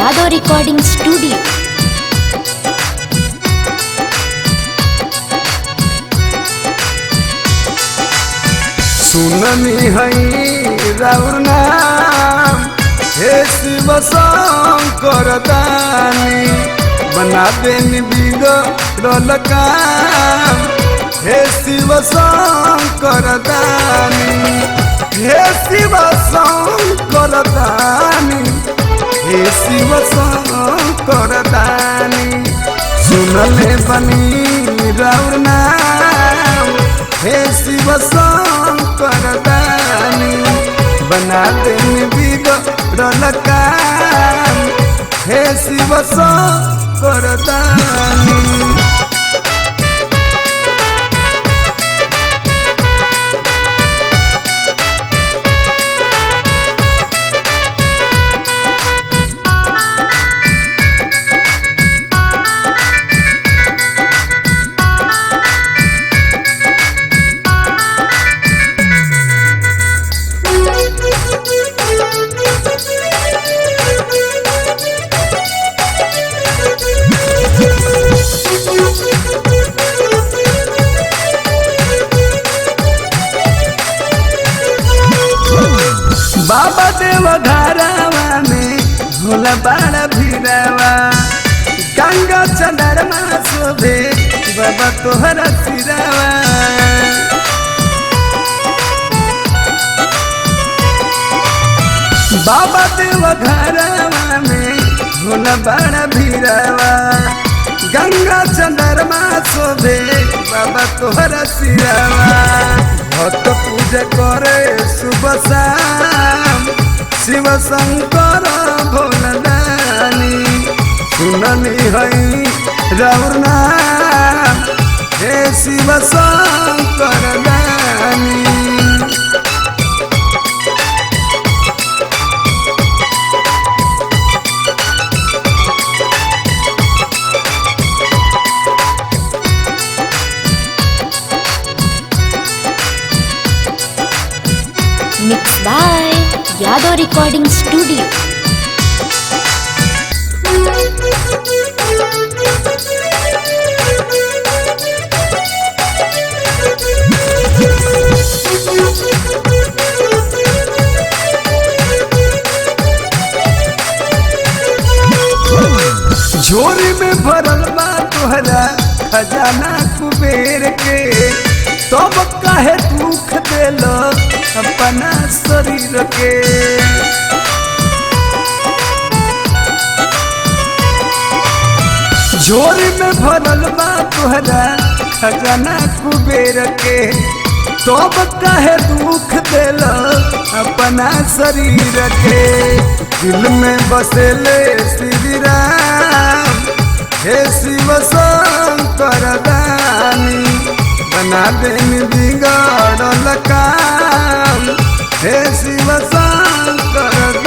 Yadav recording studio. सुननी हई राउर नाम हे शिव शंकर दानी, बना देनी बिगड़ल काम हे शिव शंकर दानी, हे शिव शंकर दानी, हे शिव शंकर दानी। सुनले बनी राउर नाम हे शिव शंकर दानी, बना देनी बिगड़ल काम हे शिव शंकर दानी। बाबा देव घरवा में भोला बड़ा भीरवा, गंगा चंद्रमा शोभे बाबा तोहरा सिरवा। बाबा देव घरवा में भोला बड़ा भीरवा, गंगा चंद्रमा शोभे बाबा तोहरा सिरवा। भक्त पूजा करे सुबह शाम शिव शंकर भोला दानी, सुननी हई राउर नाम हे शिव शंकर दानी। Mix by Yadav recording studio. झोरी में भरल बा तोहरा खजाना कुबेर के, तब काहे दुख देल अपना शरीर के। झोरी में भरल बा तोहरा खजाना कुबेर के, तब काहे दुख देल अपना शरीर के। दिल में बसेले श्री राम हे शिव शंकर दानी, बना देनी बिगड़ल काम हे शिव शंकर।